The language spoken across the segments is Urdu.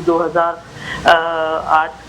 2008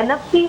NFC,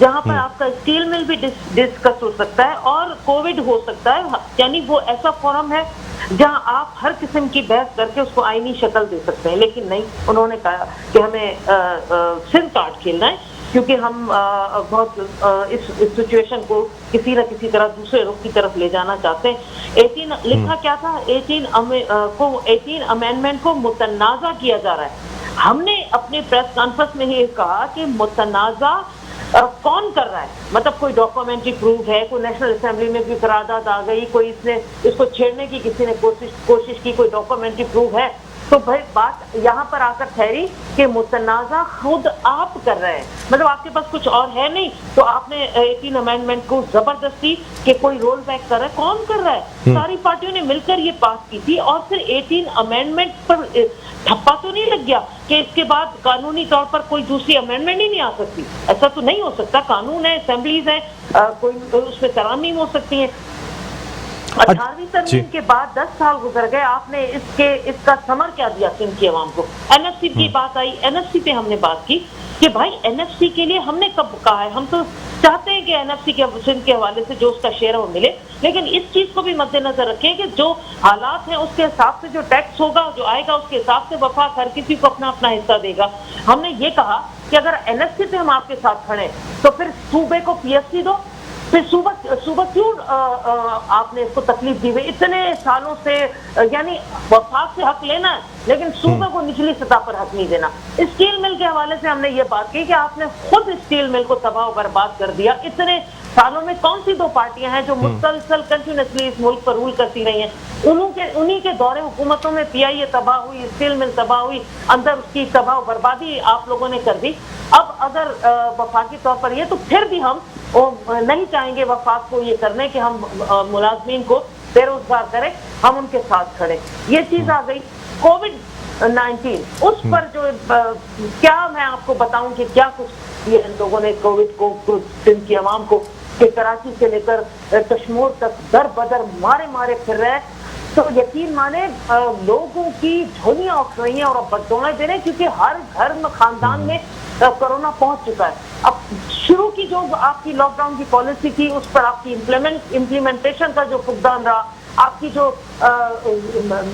جہاں پر آپ کا اسٹیل مل بھی ڈسکس ہو سکتا ہے اور کووڈ ہو سکتا ہے. یعنی وہ ایسا فورم ہے جہاں آپ ہر قسم کی بحث کر کے اس کو آئینی شکل دے سکتے ہیں. لیکن نہیں, انہوں نے کہا کہ ہمیں سن کارڈ کھیلنا ہے کیونکہ ہم بہت اس سچویشن کو کسی نہ کسی طرح دوسرے رخ کی طرف لے جانا چاہتے ہیں. 18 لکھا کیا تھا, 18 امینڈمنٹ کو متنازع کیا جا رہا ہے. ہم نے اپنے پریس کانفرنس میں یہ کہا کہ متنازع کون کر رہا ہے, مطلب کوئی ڈاکومنٹری پروف ہے, کوئی نیشنل اسمبلی میں بھی قرارداد آ گئی, کوئی اس کو چھیڑنے کی کسی نے کوشش کی, کوئی ڈاکومنٹری پروف ہے. تو بھائی بات یہاں پر آ کر ٹھہری کہ متنازع خود آپ کر رہے ہیں, مطلب آپ کے پاس کچھ اور ہے نہیں, تو آپ نے 18 امینڈمنٹ کو زبردستی کہ کوئی رول بیک کر رہا ہے. کون کر رہا ہے؟ ساری پارٹیوں نے مل کر یہ پاس کی تھی. اور پھر 18 امینڈمنٹ پر ٹھپا تو نہیں لگ گیا کہ اس کے بعد قانونی طور پر کوئی دوسری امینڈمنٹ ہی نہیں آ سکتی. ایسا تو نہیں ہو سکتا, قانون ہے, اسمبلیز ہیں, کوئی اس میں ترامیم ہو سکتی ہیں. 18ویں ترمیم کے بعد 10 سال گزر گئے, آپ نے اس کا ثمر کیا دیا سندھ کی عوام کو؟ این ایف سی کی بات آئی, این ایف سی پہ ہم نے بات کی کہ بھائی این ایف سی کے لیے ہم نے کب کہا ہے, ہم تو چاہتے ہیں کہ این ایف سی کے سندھ کے حوالے سے جو اس کا شیئر ہے وہ ملے, لیکن اس چیز کو بھی مد نظر رکھیں کہ جو حالات ہیں اس کے حساب سے جو ٹیکس ہوگا, جو آئے گا, اس کے حساب سے وفاق ہر کسی کو اپنا اپنا حصہ دے گا. ہم نے یہ کہا کہ اگر این ایف سی پہ ہم آپ کے ساتھ کھڑے تو پھر صوبے کو پی ایس سی دو. پھر صوبہ کیوں آپ نے اس کو تکلیف دی ہوئی اتنے سالوں سے, یعنی وفاق سے حق لینا ہے لیکن صوبے کو نچلی سطح پر حق نہیں دینا. اسٹیل مل کے حوالے سے ہم نے یہ بات کی کہ آپ نے خود اسٹیل مل کو تباہ و برباد کر دیا. اتنے سالوں میں کون سی 2 پارٹیاں ہیں جو مسلسل کنٹینیوسلی اس ملک پر رول کرتی رہی ہیں؟ انہی کے دور حکومتوں میں پی آئی اے تباہ ہوئی, اسٹیل مل تباہ ہوئی, اندر اس کی تباہ و بربادی آپ لوگوں نے کر دی. اب اگر وفاقی طور پر یہ, تو پھر بھی ہم نہیں چاہیں گے وفاق کو یہ کرنے کہ ہم ملازمین کو بے روزگار کریں, ہم ان کے ساتھ کھڑے. یہ چیز آ گئی. کووڈ-19 اس پر جو کیا میں آپ کو بتاؤں کہ کیا کچھ یہ ان لوگوں نے کووڈ کو سندھ کی عوام کو کہ کراچی سے لے کر کشمیر تک در بدر مارے پھر رہے. تو یقین مانے لوگوں کی جھولیاں اٹھ رہی ہیں اور اب بددعائیں دے رہے ہیں کیونکہ ہر گھر میں خاندان میں کرونا پہنچ چکا ہے. اب شروع کی جو آپ کی لاک ڈاؤن کی پالیسی تھی اس پر آپ کی امپلیمنٹیشن کا جو فقدان رہا, آپ کی جو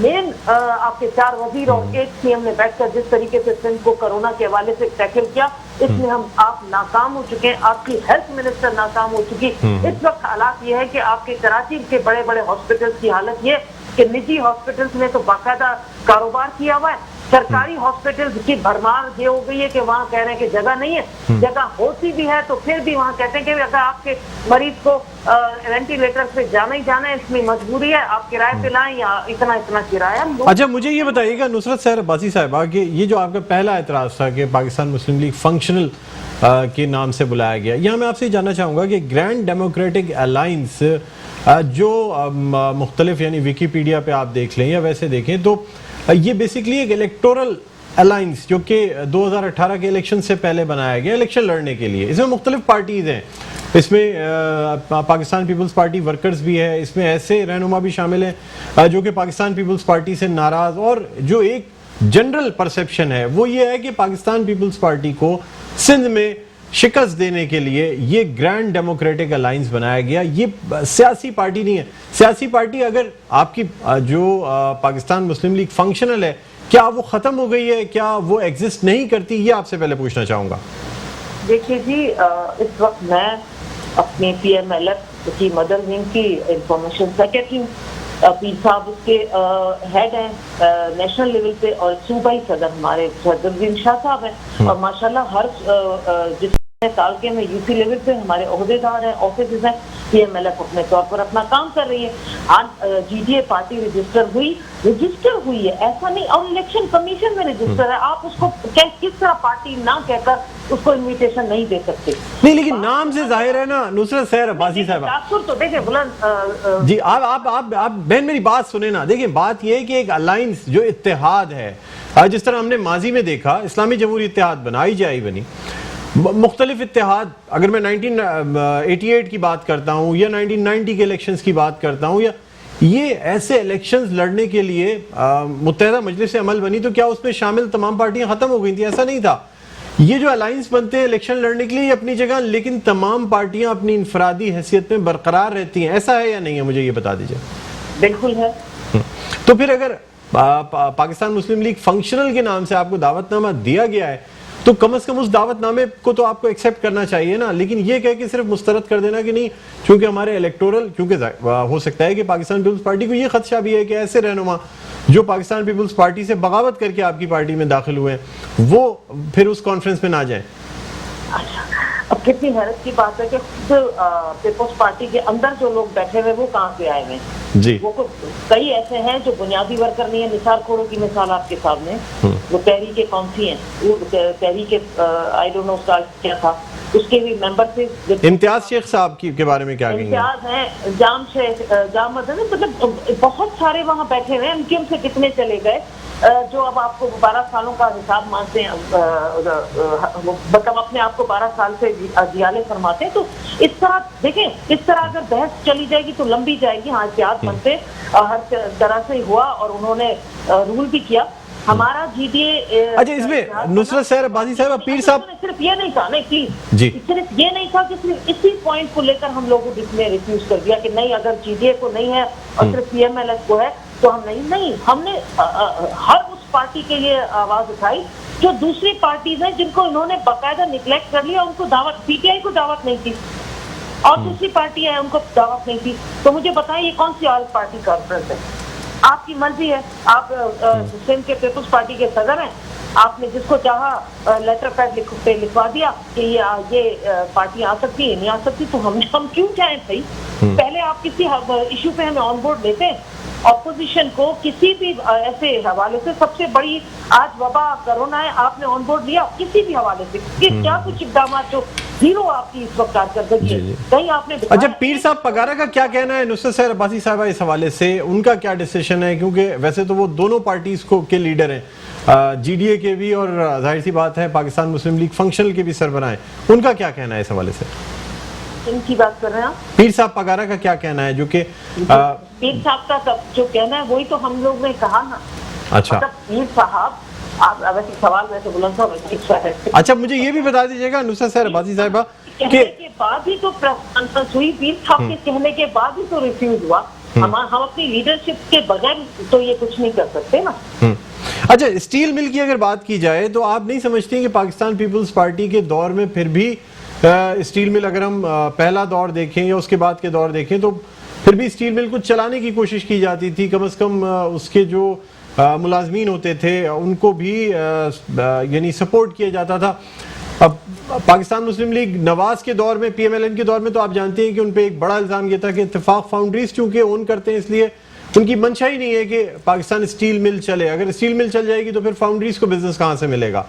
مین آپ کے 4 وزیر اور 1 سی ایم نے بیٹھ کر جس طریقے سے سندھ کو کرونا کے حوالے سے ٹیکل کیا, اس میں آپ ناکام ہو چکے ہیں. آپ کی ہیلتھ منسٹر ناکام ہو چکی. اس وقت حالات یہ ہے کہ آپ کے کراچی کے بڑے بڑے ہاسپٹلس کی حالت یہ کہ نجی ہاسپٹلس نے تو باقاعدہ کاروبار کیا ہوا ہے, سرکاری ہاسپٹل کی بھرمار یہ ہو گئی ہے کہ وہاں کہہ رہے ہیں کہ جگہ نہیں ہے. جگہ ہوتی بھی ہے تو پھر بھی وہاں کہتے ہیں کہ اگر آپ کے مریض کو وینٹیلیٹر پہ جانا ہی جانا ہے, اس میں مجبوری ہے, آپ کرائے پہ لائیں یا اتنا کرایہ. اچھا مجھے یہ بتائیے گا نصرت سحر عباسی صاحبہ کہ یہ جو آپ کا پہلا اعتراض تھا کہ پاکستان مسلم لیگ فنکشنل کے نام سے بلایا گیا, یہاں میں آپ سے جاننا چاہوں گا کہ گرینڈ ڈیموکریٹک الائنس جو مختلف یعنی ویکیپیڈیا پہ آپ دیکھ لیں یا ویسے دیکھیں تو یہ بیسکلی ایک الیکٹورل الائنس جو کہ 2018 کے الیکشن سے پہلے بنایا گیا الیکشن لڑنے کے لیے. اس میں مختلف پارٹیز ہیں, اس میں پاکستان پیپلز پارٹی ورکرز بھی ہے, اس میں ایسے رہنما بھی شامل ہیں جو کہ پاکستان پیپلز پارٹی سے ناراض, اور جو ایک جنرل پرسیپشن ہے وہ یہ ہے کہ پاکستان پیپلز پارٹی کو سندھ میں شکست دینے کے لیے یہ گرینڈ ڈیموکریٹک الائنس بنایا گیا. یہ سیاسی پارٹی نہیں ہے. سیاسی پارٹی اگر آپ کی جو پاکستان مسلم لیگ فنکشنل ہے, کیا وہ ختم ہو گئی ہے, کیا وہ ایگزسٹ نہیں کرتی, یہ آپ سے پہلے پوچھنا چاہوں گا. دیکھیے جی, اس وقت میں اپنی پی ایم ایل ایف کی مدر ونگ کی انفارمیشن سیکرٹری ہوں. پیر صاحب اس کے ہیڈ ہیں نیشنل لیول پہ, اور صوبائی صدر ہمارے صدر الدین شاہ صاحب ہیں, اور ماشاءاللہ ہر جس سال کے میں یو پی لیول پہ ہمارے عہدیدار ہیں, آفیسز ہیں. پی ایم ایل ایف اپنے طور پر اپنا کام کر رہی ہے. آج G D A party register ہوئی ہے, ایسا نہیں, اور الیکشن کمیشن میں رجسٹر ہے. آپ اس کو کس طرح پارٹی نہ کہہ کر اس کو انویٹیشن نہیں دے سکتے. نہیں لیکن نام سے ظاہر ہے نا نصرت سحر عباسی صاحبہ. تو دیکھیں بلند جی آپ بہن میری بات سنیں نا. دیکھیں بات یہ ہے کہ ایک الائنس جو اتحاد ہے, جس طرح ہم نے ماضی میں دیکھا اسلامی جمہوری اتحاد بنا, IJI بنی, مختلف اتحاد, اگر میں 1988 کی بات کرتا ہوں یا 1990 کے الیکشنز کی بات کرتا ہوں, یا یہ ایسے الیکشنز لڑنے کے لیے متحدہ مجلس عمل بنی, تو کیا اس میں شامل تمام پارٹیاں ختم ہو گئی تھیں؟ ایسا نہیں تھا. یہ جو الائنس بنتے ہیں الیکشن لڑنے کے لیے اپنی جگہ، لیکن تمام پارٹیاں اپنی انفرادی حیثیت میں برقرار رہتی ہیں، ایسا ہے یا نہیں ہے؟ مجھے یہ بتا دیجئے۔ بالکل ہے۔ تو پھر اگر پاکستان مسلم لیگ فنکشنل کے نام سے آپ کو دعوت نامہ دیا گیا ہے تو کم از کم اس دعوت نامے کو تو آپ کو ایکسیپٹ کرنا چاہیے نا، لیکن یہ کہہ کے صرف مسترد کر دینا کہ نہیں چونکہ ہمارے الیکٹورل، کیونکہ ہو سکتا ہے کہ پاکستان پیپلز پارٹی کو یہ خدشہ بھی ہے کہ ایسے رہنما جو پاکستان پیپلز پارٹی سے بغاوت کر کے آپ کی پارٹی میں داخل ہوئے ہیں وہ پھر اس کانفرنس میں نہ جائیں۔ اب کتنی حیرت کی بات ہے کہ خود پیپلز پارٹی کے اندر جو لوگ بیٹھے ہوئے وہ کہاں سے آئے ہوئے ہیں؟ جی وہ کئی ایسے ہیں جو بنیادی ورکر نہیں ہے۔ نثار کھوڑو کی مثال آپ کے سامنے، وہ تحریک کون سی ہیں، وہ تحریک آئی ڈونٹ نو کیا تھا، اس کے بھی ممبر تھے۔ امتیاز شیخ صاحب کے بارے میں کیا کہیں گے؟ امتیاز ہیں، جام مطلب بہت سارے وہاں بیٹھے ہوئے ہیں، ان کے ان سے کتنے چلے گئے جو اب آپ کو 12 سالوں کا حساب مانتے ہیں، مطلب اپنے آپ کو 12 سال سے جیالے فرماتے ہیں۔ تو اس طرح دیکھیں، اس طرح اگر بحث چلی جائے گی تو لمبی جائے گی۔ ہاں احتیاط بنتے ہر طرح سے ہوا اور انہوں نے رول بھی کیا۔ ہمارا جی ڈی اے، اچھا اس میں نصرت سحر عباسی صاحبہ، پیر صاحب صرف یہ نہیں تھا، نہیں پلیز جی، صرف یہ نہیں تھا کہ صرف اسی پوائنٹ کو لے کر ہم لوگوں نے ریفیوز کر دیا کہ نہیں اگر جی ڈی اے کو نہیں ہے اور صرف پی ایم ایل ایس کو ہے تو ہم نہیں، ہم نے ہر اس پارٹی کے لیے آواز اٹھائی جو دوسری پارٹیز ہیں جن کو انہوں نے باقاعدہ نگلیکٹ کر لیا، ان کو دعوت، پی ٹی آئی کو دعوت نہیں تھی اور دوسری پارٹی ہے ان کو دعوت نہیں تھی۔ تو مجھے بتائیں یہ کون سی آل پارٹی کانفرنس ہے؟ آپ کی مرضی ہے، آپ سندھ کے پیپلز پارٹی کے صدر ہیں، آپ نے جس کو چاہا لیٹر پیڈ پہ لکھوا دیا کہ یہ پارٹیاں آ سکتی ہیں نہیں آ سکتی، تو ہم کیوں جائیں بھائی؟ پہلے آپ کسی ایشو پہ ہمیں آن بورڈ لیتے ہیں۔ اپوزیشن کو کسی بھی ایسے حوالے سے، سب سے بڑی آج وبا کرونا ہے، آپ نے آن بورڈ لیا کسی بھی حوالے سے، کیا کچھ اقدامات جو زیرو آپ کی اس وقت کارکردگی ہے، کہیں آپ نے۔ اچھا پیر صاحب پگارا کا کیا کہنا ہے نصرت سحر عباسی صاحبہ اس حوالے سے؟ ان کا کیا ڈیسیشن ہے؟ کیونکہ ویسے تو وہ دونوں پارٹیز کے لیڈر ہیں، جی ڈی اے کے بھی اور ظاہر سی بات ہے پاکستان مسلم لیگ فنکشنل کے بھی سربراہ ہیں، ان کا کیا کہنا ہے اس حوالے سے؟ ان کی بات کر رہے ہیں آپ؟ پیر صاحب پگارا کا کیا کہنا ہے جو کہ پیر صاحب کا جو کہنا ہے وہی تو ہم لوگ نے کہا نا۔ اچھا پیر صاحب ویسے سوال ویسے بلند صاحب، اچھا مجھے یہ بھی بتا دیجیے گا نصرت سحر عباسی صاحبہ کہنے کے بعد ہی تو پریس کانفرنس ہوئی، پیر صاحب کے کہنے کے بعد ہی تو ریفیوز ہوا۔ ہم اپنی لیڈرشپ کے بغیر تو یہ کچھ نہیں کر سکتے نا۔ اچھا اسٹیل مل کی اگر بات کی جائے تو آپ نہیں سمجھتے کہ پاکستان پیپلز پارٹی کے دور میں پھر بھی اسٹیل مل، اگر ہم پہلا دور دیکھیں یا اس کے بعد کے دور دیکھیں تو پھر بھی اسٹیل مل کو چلانے کی کوشش کی جاتی تھی، کم از کم اس کے جو ملازمین ہوتے تھے ان کو بھی یعنی سپورٹ کیا جاتا تھا۔ اب پاکستان مسلم لیگ نواز کے دور میں، پی ایم ایل این کے دور میں تو آپ جانتے ہیں کہ ان پہ ایک بڑا الزام یہ تھا کہ اتفاق فاؤنڈریز چونکہ اون کرتے ہیں اس لیے ان کی منشا ہی نہیں ہے کہ پاکستان اسٹیل مل چلے، اگر اسٹیل مل چل جائے گی تو پھر فاؤنڈریز کو بزنس کہاں سے ملے گا؟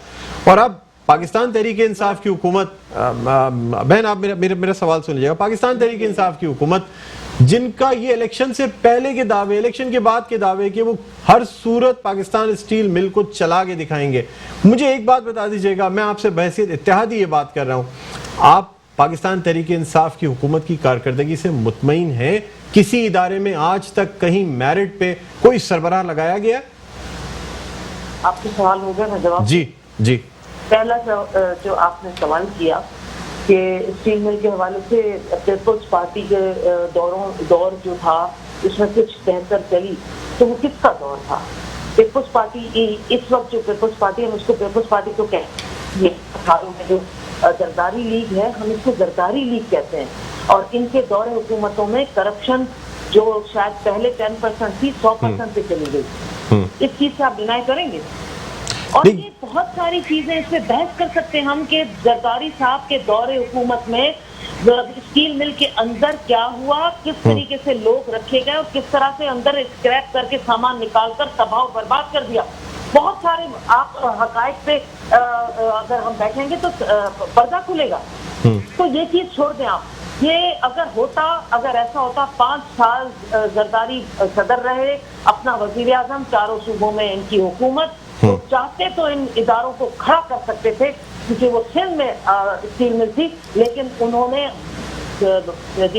اور اب پاکستان تحریک انصاف کی حکومت، بہن آپ میرا سوال سن لیجیے گا، پاکستان تحریک انصاف کی حکومت جن کا یہ الیکشن سے پہلے کے دعوے، الیکشن کے بعد کے دعوے کہ وہ ہر صورت پاکستان اسٹیل مل کو چلا کے دکھائیں گے، مجھے ایک بات بتا دیجیے گا، میں آپ سے بحیثیت اتحادی یہ بات کر رہا ہوں، آپ پاکستان تحریک انصاف کی حکومت کی کارکردگی سے مطمئن ہیں؟ کسی ادارے میں آج تک کہیں میرٹ پہ کوئی سربراہ لگایا گیا؟ آپ کے سوال ہو گیا، میں جواب جی پہلا جو آپ نے سوال کیا کہ اسٹیل مل کے حوالے سے پیپلز پارٹی کے دور جو تھا اس میں کچھ بہتر چلی، تو وہ کس کا دور تھا؟ پیپلز پارٹی اس وقت جو پیپلز پارٹی ہے، ہم اس کو پیپلز پارٹی تو کہتے ہیں، یہ جو زرداری لیگ ہے ہم اس کو زرداری لیگ کہتے ہیں، اور ان کے دور حکومتوں میں کرپشن جو شاید پہلے 10% تھی 100% پہ چلی گئی، اس چیز سے آپ ڈینائی کریں گے؟ اور یہ بہت ساری چیزیں اس پہ بحث کر سکتے ہیں ہم کہ زرداری صاحب کے دور حکومت میں اسٹیل مل کے اندر کیا ہوا، کس طریقے سے لوگ رکھے گئے اور کس طرح سے اندر اسکریپ کر کے سامان نکال کر تباہ و برباد کر دیا۔ بہت سارے آپ حقائق پہ اگر ہم بیٹھیں گے تو پردہ کھلے گا۔ تو یہ چیز چھوڑ دیں آپ، یہ اگر ایسا ہوتا 5 سال زرداری صدر رہے، اپنا وزیر اعظم، چاروں صوبوں میں ان کی حکومت، تو چاہتے تو ان اداروں کو کھڑا کر سکتے تھے کیونکہ وہ سندھ میں اسٹیل مل تھی، لیکن انہوں نے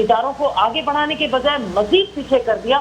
اداروں کو آگے بڑھانے کے بجائے مزید پیچھے کر دیا۔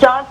4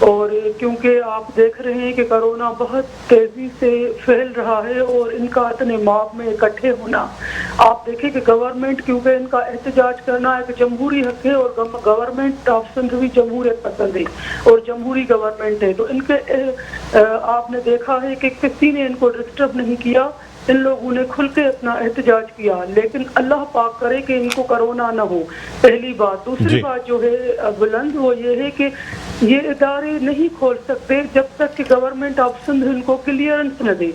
اور کیونکہ آپ دیکھ رہے ہیں کہ کرونا بہت تیزی سے پھیل رہا ہے اور ان کا اتنے ماب میں اکٹھے ہونا، آپ دیکھیں کہ گورنمنٹ، کیونکہ ان کا احتجاج کرنا ایک جمہوری حق ہے اور گورنمنٹ آف سندھ بھی جمہوریت پسند ہے اور جمہوری گورنمنٹ ہے، تو ان کے آپ نے دیکھا ہے کہ کسی نے ان کو ڈسٹرب نہیں کیا، ان لوگوں نے کھل کے اپنا احتجاج کیا، لیکن اللہ پاک کرے کہ ان کو کرونا نہ ہو، پہلی بات۔ دوسری بات جو ہے بلند، وہ یہ ہے کہ یہ ادارے نہیں کھول سکتے جب تک کہ گورنمنٹ آف سندھ ان کو کلیئرنس نہ دے،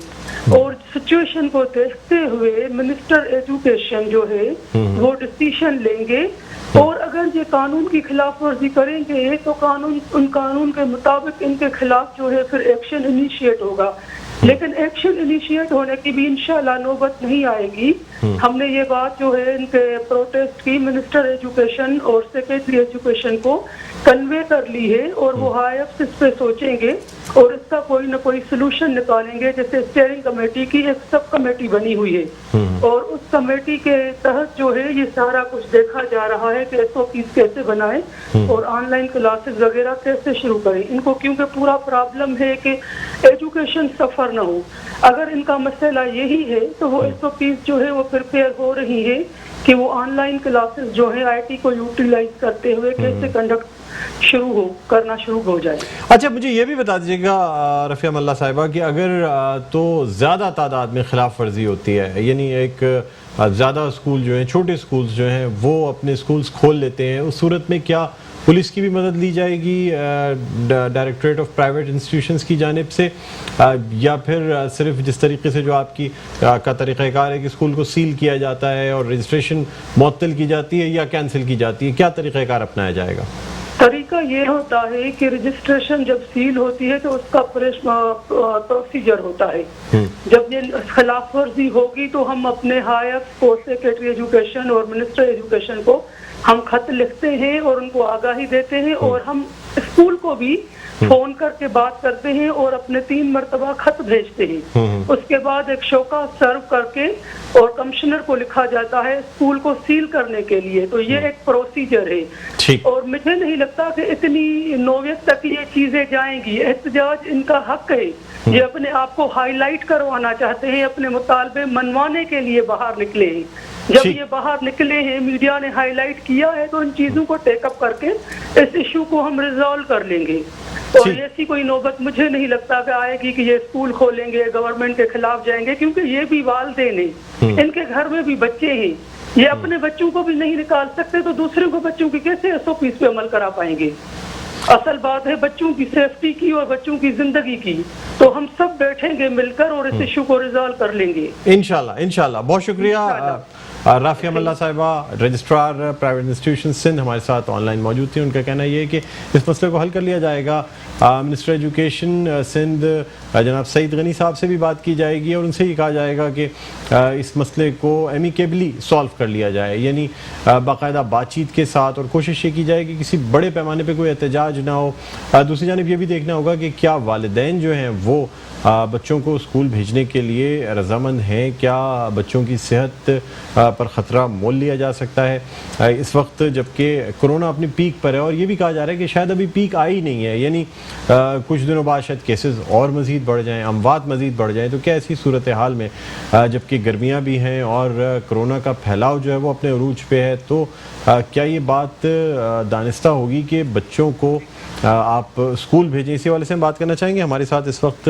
اور سچویشن کو دیکھتے ہوئے منسٹر ایجوکیشن جو ہے وہ ڈسیشن لیں گے، اور اگر یہ قانون کی خلاف ورزی کریں گے تو قانون کے مطابق ان کے خلاف جو ہے پھر ایکشن انیشیٹ ہوگا، لیکن ایکشن انیشیٹ ہونے کی بھی انشاءاللہ نوبت نہیں آئے گی۔ ہم نے یہ بات جو ہے ان کے پروٹیسٹ کی منسٹر ایجوکیشن اور سیکریٹری ایجوکیشن کو کنوے کر لی ہے، اور وہ ہائی افس اس پہ سوچیں گے اور اس کا کوئی نہ کوئی سلوشن نکالیں گے، جیسے اسٹیئرنگ کمیٹی کی ایک سب کمیٹی بنی ہوئی ہے، اور اس کمیٹی کے تحت جو ہے یہ سارا کچھ دیکھا جا رہا ہے کہ ایس او پیز کیسے بنائیں اور آن لائن کلاسز وغیرہ کیسے شروع کریں ان کو، کیونکہ پورا پرابلم ہے کہ ایجوکیشن سفر نہ ہو۔ اگر ان کا مسئلہ یہی ہے تو وہ ایس او پیز جو ہے وہ پریپیئر ہو رہی ہے کہ وہ آن لائن کلاسز جو ہے آئی ٹی کو یوٹیلائز کرتے ہوئے کیسے کنڈکٹ کرنا شروع ہو جائے۔ اچھا مجھے یہ بھی بتا دیجیے گا رفیہ ملا صاحبہ کہ اگر تو زیادہ تعداد میں خلاف ورزی ہوتی ہے، یعنی ایک زیادہ اسکول جو ہیں، چھوٹے اسکولز جو ہیں وہ اپنے اسکولز کھول لیتے ہیں، اس صورت میں کیا پولیس کی بھی مدد لی جائے گی ڈائریکٹوریٹ آف پرائیویٹ انسٹیٹیوشنز کی جانب سے، یا پھر صرف جس طریقے سے جو آپ کی کا طریقہ کار ہے کہ اسکول کو سیل کیا جاتا ہے اور رجسٹریشن معطل کی جاتی ہے یا کینسل کی جاتی ہے، کیا طریقہ کار اپنایا جائے گا؟ طریقہ یہ ہوتا ہے کہ رجسٹریشن جب سیل ہوتی ہے تو اس کا پروسیجر ہوتا ہے، جب یہ خلاف ورزی ہوگی تو ہم اپنے ہائی ایف کو، سیکریٹری ایجوکیشن اور منسٹر ایجوکیشن کو ہم خط لکھتے ہیں اور ان کو آگاہی دیتے ہیں، اور ہم اسکول کو بھی فون کر کے بات کرتے ہیں اور اپنے 3 مرتبہ خط بھیجتے ہیں، اس کے بعد ایک شوکا سرو کر کے اور کمشنر کو لکھا جاتا ہے اسکول کو سیل کرنے کے لیے، تو یہ ایک پروسیجر ہے، اور مجھے نہیں لگتا کہ اتنی نوعیت تک یہ چیزیں جائیں گی۔ احتجاج ان کا حق ہے، یہ اپنے آپ کو ہائی لائٹ کروانا چاہتے ہیں، اپنے مطالبے منوانے کے لیے باہر نکلے ہیں، جب یہ باہر نکلے ہیں میڈیا نے ہائی لائٹ کیا ہے تو ان چیزوں کو ٹیک اپ کر کے اس ایشو کو ہم ریزالو کر لیں گے، اور ایسی کوئی نوبت مجھے نہیں لگتا کہ آئے گی کہ یہ اسکول کھولیں گے، گورنمنٹ کے خلاف جائیں گے، کیونکہ یہ بھی والدین ہیں، ان کے گھر میں بھی بچے ہیں، یہ اپنے بچوں کو بھی نہیں نکال سکتے تو دوسرے کو بچوں کی کیسے ایس او پیز پہ عمل کرا پائیں گے؟ اصل بات ہے بچوں کی سیفٹی کی اور بچوں کی زندگی کی، تو ہم سب بیٹھیں گے مل کر اور اس ایشو کو ریزالو کر لیں گے انشاءاللہ۔ بہت شکریہ رافیہ ملا صاحبہ، رجسٹرار پرائیویٹ انسٹیٹیوشن سندھ ہمارے ساتھ آن لائن موجود تھیں۔ ان کا کہنا یہ ہے کہ اس مسئلے کو حل کر لیا جائے گا، منسٹر ایجوکیشن سندھ جناب سعید غنی صاحب سے بھی بات کی جائے گی اور ان سے یہ کہا جائے گا کہ اس مسئلے کو ایمیکیبلی سالو کر لیا جائے، یعنی باقاعدہ بات چیت کے ساتھ، اور کوشش یہ کی جائے کہ کسی بڑے پیمانے پہ کوئی احتجاج نہ ہو۔ دوسری جانب یہ بھی دیکھنا ہوگا کہ کیا والدین جو ہیں وہ بچوں کو اسکول بھیجنے کے لیے رضامند ہیں، کیا بچوں کی صحت پر خطرہ مول لیا جا سکتا ہے اس وقت جبکہ کرونا اپنی پیک پر ہے، اور یہ بھی کہا جا رہا ہے کہ شاید ابھی پیک آئی نہیں ہے، یعنی کچھ دنوں بعد شاید کیسز اور مزید بڑھ جائیں، اموات مزید بڑھ جائیں، تو کیا ایسی صورتحال میں جبکہ گرمیاں بھی ہیں اور کرونا کا پھیلاؤ جو ہے وہ اپنے عروج پہ ہے، تو کیا یہ بات دانستہ ہوگی کہ بچوں کو آپ اسکول بھیجیں؟ اسی حوالے سے ہم بات کرنا چاہیں گے۔ ہمارے ساتھ اس وقت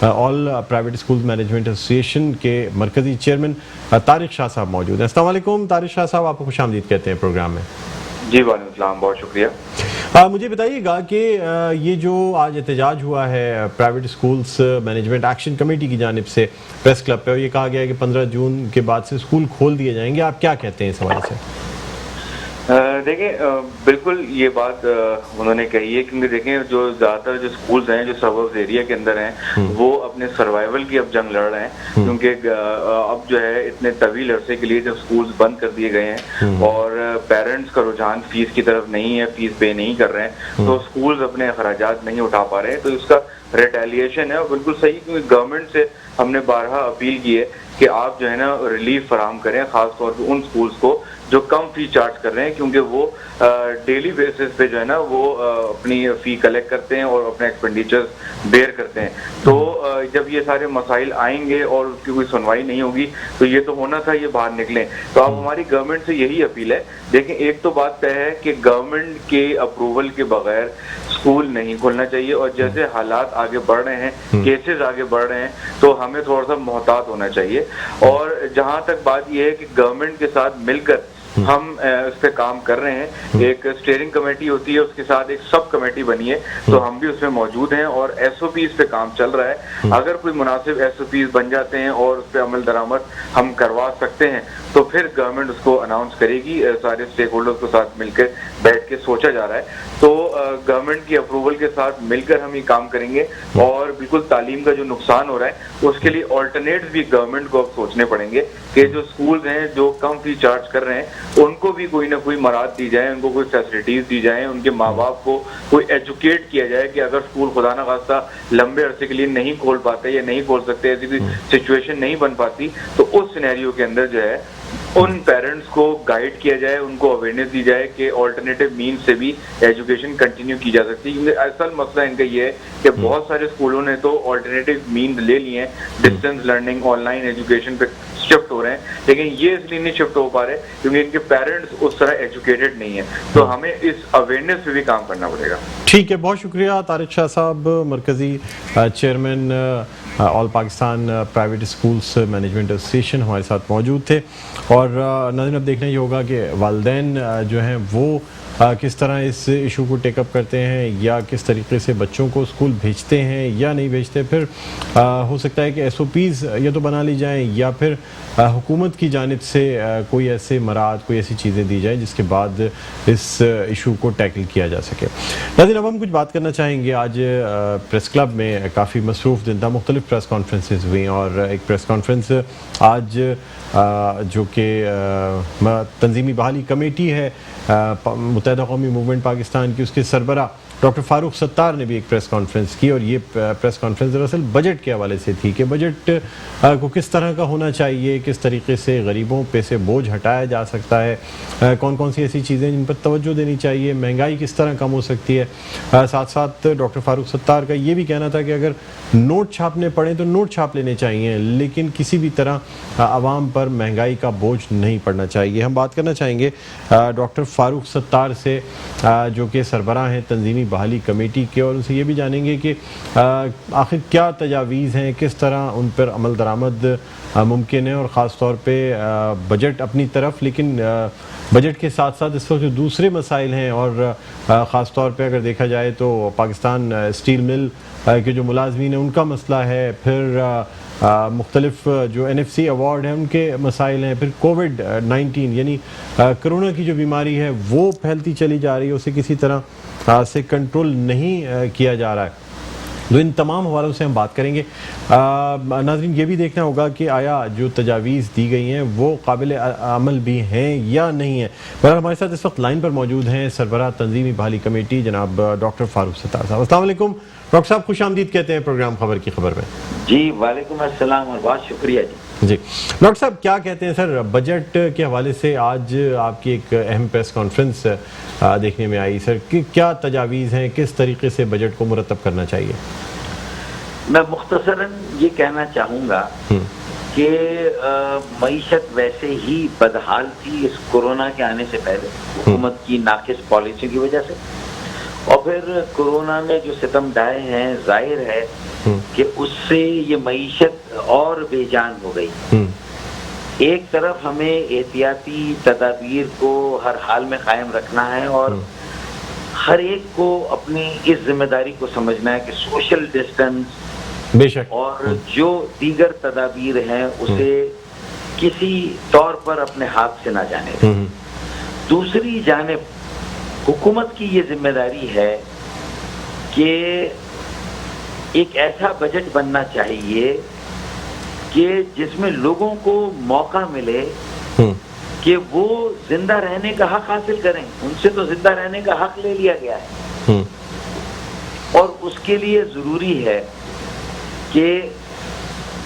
آل پرائیویٹ اسکول مینجمنٹ ایسوسی ایشن کے مرکزی چیئرمین طارق شاہ صاحب موجود ہیں۔ السلام علیکم طارق شاہ صاحب، آپ کو خوش آمدید کہتے ہیں پروگرام میں۔ جی وعلیکم السلام، بہت شکریہ۔ مجھے بتائیے گا کہ یہ جو آج احتجاج ہوا ہے private schools management action committee کی جانب سے پریس کلب پہ، اور یہ کہا گیا ہے کہ 15 جون کے بعد سے اسکول کھول دیے جائیں گے، آپ کیا کہتے ہیں اس حوالے سے؟ دیکھیں بالکل یہ بات انہوں نے کہی ہے، کیونکہ دیکھیں جو زیادہ تر جو اسکولز ہیں جو سبربز ایریا کے اندر ہیں وہ اپنے سروائیول کی اب جنگ لڑ رہے ہیں، کیونکہ اب جو ہے اتنے طویل عرصے کے لیے جب اسکولز بند کر دیے گئے ہیں اور پیرنٹس کا رجحان فیس کی طرف نہیں ہے، فیس پے نہیں کر رہے ہیں، تو اسکولز اپنے اخراجات نہیں اٹھا پا رہے ہیں، تو اس کا ریٹیلیشن ہے، اور بالکل صحیح، کیونکہ گورنمنٹ سے ہم نے بارہا اپیل کی ہے کہ آپ جو ہے نا ریلیف فراہم کریں، خاص طور پہ ان سکولز کو جو کم فی چارج کر رہے ہیں، کیونکہ وہ ڈیلی بیسس پہ جو ہے نا وہ اپنی فی کلیکٹ کرتے ہیں اور اپنے ایکسپینڈیچرز بیئر کرتے ہیں. تو جب یہ سارے مسائل آئیں گے اور اس کی کوئی سنوائی نہیں ہوگی تو یہ تو ہونا تھا یہ باہر نکلیں. تو اب ہماری گورنمنٹ سے یہی اپیل ہے. دیکھیں ایک تو بات طے ہے کہ گورنمنٹ کے اپروول کے بغیر اسکول نہیں کھولنا چاہیے، اور جیسے حالات آگے بڑھ رہے ہیں، کیسز آگے بڑھ رہے ہیں، تو ہمیں تھوڑا سا محتاط ہونا چاہیے. اور جہاں تک بات یہ ہے کہ گورنمنٹ کے ساتھ مل کر ہم اس پہ کام کر رہے ہیں. ایک اسٹیئرنگ کمیٹی ہوتی ہے، اس کے ساتھ ایک سب کمیٹی بنی ہے، تو ہم بھی اس میں موجود ہیں اور ایس او پیز پہ کام چل رہا ہے. اگر کوئی مناسب ایس او پیز بن جاتے ہیں اور اس پہ عمل درآمد ہم کروا سکتے ہیں تو پھر گورنمنٹ اس کو اناؤنس کرے گی. سارے اسٹیک ہولڈرز کے ساتھ مل کے بیٹھ کے سوچا جا رہا ہے. تو گورنمنٹ کی اپروول کے ساتھ مل کر ہم یہ کام کریں گے. اور بالکل تعلیم کا جو نقصان ہو رہا ہے اس کے لیے آلٹرنیٹس بھی گورنمنٹ کو اب سوچنے پڑیں گے کہ جو اسکولز ہیں جو کم فی چارج کر رہے ہیں ان کو بھی کوئی نہ کوئی مراحت دی جائے، ان کو کوئی فیسلٹیز دی جائیں، ان کے ماں باپ کو کوئی ایجوکیٹ کیا جائے کہ اگر اسکول خدا نہ خواستہ لمبے عرصے کے لیے نہیں کھول پاتے یا نہیں کھول سکتے، ایسی کوئی سچویشن نہیں بن پاتی، تو اس سینیریو کے اندر جو ہے ان پیرنٹس کو گائیڈ کیا جائے، ان کو اویئرنیس دی جائے کہ آلٹرنیٹیو مینس سے بھی ایجوکیشن کنٹینیو کی جا سکتی ہے. کیونکہ اصل مسئلہ ان کا یہ ہے کہ بہت سارے اسکولوں نے تو آلٹرنیٹیو مینس لے لیے ہیں، distance learning, on line education پہ شفٹ ہو رہے ہیں، لیکن یہ اس لیے نہیں شفٹ ہو پا رہے کیونکہ ان کے پیرنٹس اس طرح ایجوکیٹڈ نہیں ہیں. تو ہمیں اس اویئرنیس پہ بھی کام کرنا پڑے گا. ٹھیک ہے، بہت شکریہ طارق شاہ صاحب، مرکزی chairman all Pakistan private schools management association ہمارے ساتھ موجود تھے. اور ناظرین اب دیکھنا یہ ہوگا کہ والدین جو ہیں وہ کس طرح اس ایشو کو ٹیک اپ کرتے ہیں، یا کس طریقے سے بچوں کو اسکول بھیجتے ہیں یا نہیں بھیجتے. پھر ہو سکتا ہے کہ ایس او پیز یا تو بنا لی جائیں یا پھر حکومت کی جانب سے کوئی ایسے مراحت، کوئی ایسی چیزیں دی جائیں جس کے بعد اس ایشو کو ٹیکل کیا جا سکے. ناظرین اب ہم کچھ بات کرنا چاہیں گے. آج پریس کلب میں کافی مصروف دن تھا، مختلف پریس کانفرنسز ہوئیں، اور ایک پریس کانفرنس آج جو کہ تنظیمی بحالی کمیٹی ہے متحدہ قومی موومنٹ پاکستان کی، اس کے سربراہ ڈاکٹر فاروق ستار نے بھی ایک پریس کانفرنس کی. اور یہ پریس کانفرنس دراصل بجٹ کے حوالے سے تھی کہ بجٹ کو کس طرح کا ہونا چاہیے، کس طریقے سے غریبوں پہ سے بوجھ ہٹایا جا سکتا ہے، کون کون سی ایسی چیزیں جن پر توجہ دینی چاہیے، مہنگائی کس طرح کم ہو سکتی ہے. ساتھ ساتھ ڈاکٹر فاروق ستار کا یہ بھی کہنا تھا کہ اگر نوٹ چھاپنے پڑیں تو نوٹ چھاپ لینے چاہیے، لیکن کسی بھی طرح عوام پر مہنگائی کا بوجھ نہیں پڑنا چاہیے. ہم بات کرنا چاہیں گے ڈاکٹر فاروق ستار سے جو کہ سربراہ ہیں تنظیمی بحالی کمیٹی کے، اور ان سے یہ بھی جانیں گے کہ آخر کیا تجاویز ہیں، کس طرح ان پر عمل درآمد ممکن ہے، اور خاص طور پہ بجٹ اپنی طرف، لیکن بجٹ کے ساتھ ساتھ اس وقت جو دوسرے مسائل ہیں، اور خاص طور پہ اگر دیکھا جائے تو پاکستان اسٹیل مل کے جو ملازمین ہیں ان کا مسئلہ ہے، پھر مختلف جو این ایف سی ایوارڈ ہیں ان کے مسائل ہیں، پھر کووڈ-19 یعنی کرونا کی جو بیماری ہے وہ پھیلتی چلی جا رہی ہے، اسے کسی طرح سے کنٹرول نہیں کیا جا رہا ہے. تو ان تمام حوالوں سے ہم بات کریں گے. ناظرین یہ بھی دیکھنا ہوگا کہ آیا جو تجاویز دی گئی ہیں وہ قابل عمل بھی ہیں یا نہیں ہیں. بہرحال ہمارے ساتھ اس وقت لائن پر موجود ہیں سربراہ تنظیمی بحالی کمیٹی جناب ڈاکٹر فاروق ستار صاحب. السلام علیکم ڈاکٹر صاحب، خوش آمدید کہتے ہیں پروگرام خبر کی خبر میں. جی وعلیکم السلام اور بہت شکریہ. جی ڈاکٹر صاحب کیا کہتے ہیں سر، بجٹ کے حوالے سے آج آپ کی ایک اہم پریس کانفرنس دیکھنے میں آئی سر، کہ کیا تجاویز ہیں، کس طریقے سے بجٹ کو مرتب کرنا چاہیے؟ میں مختصراً یہ کہنا چاہوں گا کہ معیشت ویسے ہی بدحال تھی اس کورونا کے آنے سے پہلے، حکومت کی ناقص پالیسی کی وجہ سے، اور پھر کورونا میں جو ستم ڈھائے ہیں ظاہر ہے کہ اس سے یہ معیشت اور بے جان ہو گئی. ایک طرف ہمیں احتیاطی تدابیر کو ہر حال میں قائم رکھنا ہے، اور ہر ایک کو اپنی اس ذمہ داری کو سمجھنا ہے کہ سوشل ڈسٹنس بے شک اور جو دیگر تدابیر ہیں اسے کسی طور پر اپنے ہاتھ سے نہ جانے. دوسری جانب حکومت کی یہ ذمہ داری ہے کہ ایک ایسا بجٹ بننا چاہیے کہ جس میں لوگوں کو موقع ملے کہ وہ زندہ رہنے کا حق حاصل کریں. ان سے تو زندہ رہنے کا حق لے لیا گیا ہے، اور اس کے لیے ضروری ہے کہ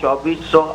2400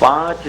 5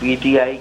PTI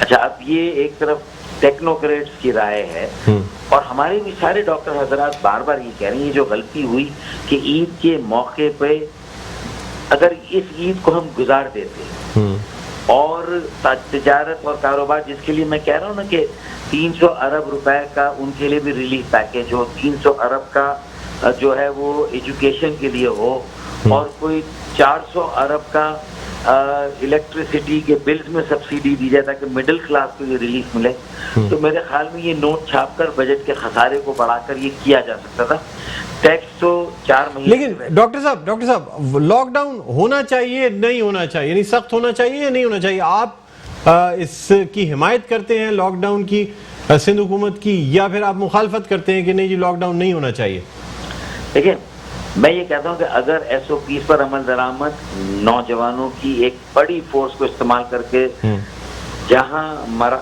اچھا اب یہ ایک طرف ٹیکنوکریٹس کی رائے ہے اور ہمارے بھی سارے ڈاکٹر حضرات بار بار یہ کہہ رہے ہیں یہ جو غلطی ہوئی کہ عید کے موقع پہ اگر اس عید کو ہم گزار دیتے اور تجارت اور کاروبار جس کے لیے میں کہہ رہا ہوں نا کہ 300 ارب روپے کا ان کے لیے بھی ریلیف پیکیج ہو, 300 ارب کا جو ہے وہ ایجوکیشن کے لیے ہو اور کوئی 400 ارب کا الیکٹریسٹی کے بلز میں سبسڈی دی جائے تاکہ مڈل کلاس کو یہ ریلیف ملے, تو میرے خیال میں یہ نوٹ چھاپ کر بجٹ کے خسارے کو بڑھا کر یہ کیا جا سکتا تھا. ٹیکس تو 4 مہینے. لیکن ڈاکٹر صاحب لاک ڈاؤن ہونا چاہیے نہیں ہونا چاہیے, یعنی سخت ہونا چاہیے یا نہیں ہونا چاہیے؟ آپ اس کی حمایت کرتے ہیں لاک ڈاؤن کی سندھ حکومت کی, یا پھر آپ مخالفت کرتے ہیں کہ نہیں جی لاک ڈاؤن نہیں ہونا چاہیے؟ دیکھیں میں یہ کہتا ہوں کہ اگر ایس او پیز پر عمل درآمد نوجوانوں کی ایک بڑی فورس کو استعمال کر کے جہاں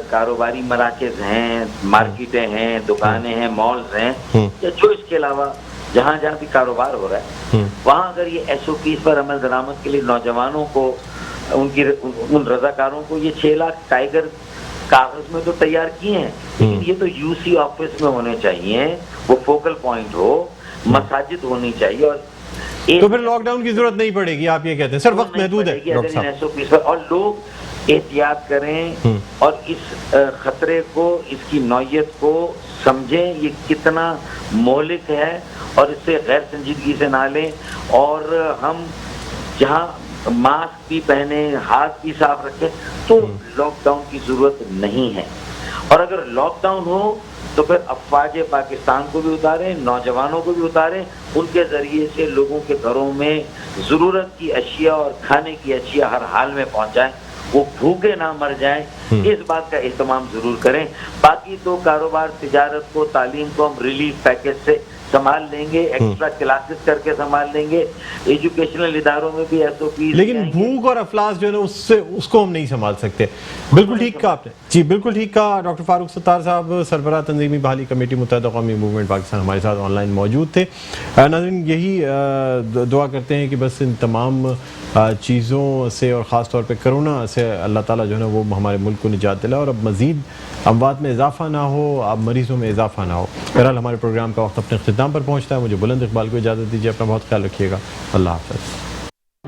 کاروباری مراکز ہیں, مارکیٹیں ہیں, دکانیں ہیں, مالز ہیں, یا جو اس کے علاوہ جہاں جہاں بھی کاروبار ہو رہا ہے وہاں اگر یہ ایس او پیز پر عمل درآمد کے لیے نوجوانوں کو ان رضاکاروں کو یہ 6 لاکھ ٹائیگر کاغذ میں تو تیار کیے ہیں, لیکن یہ تو یو سی آفس میں ہونے چاہیے, وہ فوکل پوائنٹ ہو, مساجد ہونی چاہیے. اور تو پھر لاک ڈاؤن کی ضرورت نہیں پڑے گی آپ یہ کہتے ہیں, سر وقت محدود ہے ڈاکٹر صاحب. اور لوگ احتیاط کریں اور اس خطرے کو, اس کی نوعیت کو سمجھیں یہ کتنا مہلک ہے اور اس سے غیر سنجیدگی سے نہ لیں. اور ہم جہاں ماسک بھی پہنے, ہاتھ بھی صاف رکھیں, تو لاک ڈاؤن کی ضرورت نہیں ہے. اور اگر لاک ڈاؤن ہو تو پھر افواج پاکستان کو بھی اتاریں, نوجوانوں کو بھی اتاریں, ان کے ذریعے سے لوگوں کے گھروں میں ضرورت کی اشیاء اور کھانے کی اشیاء ہر حال میں پہنچائیں, وہ بھوکے نہ مر جائیں. اس بات کا اہتمام ضرور کریں. باقی تو کاروبار, تجارت کو, تعلیم کو ہم ریلیف پیکیج سے سنبھال لیں گے, ایکسٹرا کلاسز کر کے سنبھال لیں گے, ایجوکیشنل اداروں میں بھی ایس او پی. لیکن بھوک اور افلاس جو ہے نا اس کو ہم نہیں سنبھال سکتے. بالکل ٹھیک کہا آپ نے جی, بالکل ٹھیک کہا. ڈاکٹر فاروق ستار صاحب, سربراہ تنظیمی بحالی کمیٹی متحدہ قومی موومنٹ پاکستان, ہمارے ساتھ آن لائن موجود تھے. ناظرین یہی دعا کرتے ہیں کہ بس ان تمام چیزوں سے اور خاص طور پہ کرونا سے اللہ تعالیٰ جو ہے نا وہ ہمارے ملک کو نجات دلائے اور اب مزید اموات میں اضافہ نہ ہو, اب مریضوں میں اضافہ نہ ہو. بہرحال ہمارے پروگرام کا وقت اپنے اختتام پر پہنچتا ہے. مجھے بلند اقبال کو اجازت دیجیے, اپنا بہت خیال رکھیے گا. اللہ حافظ.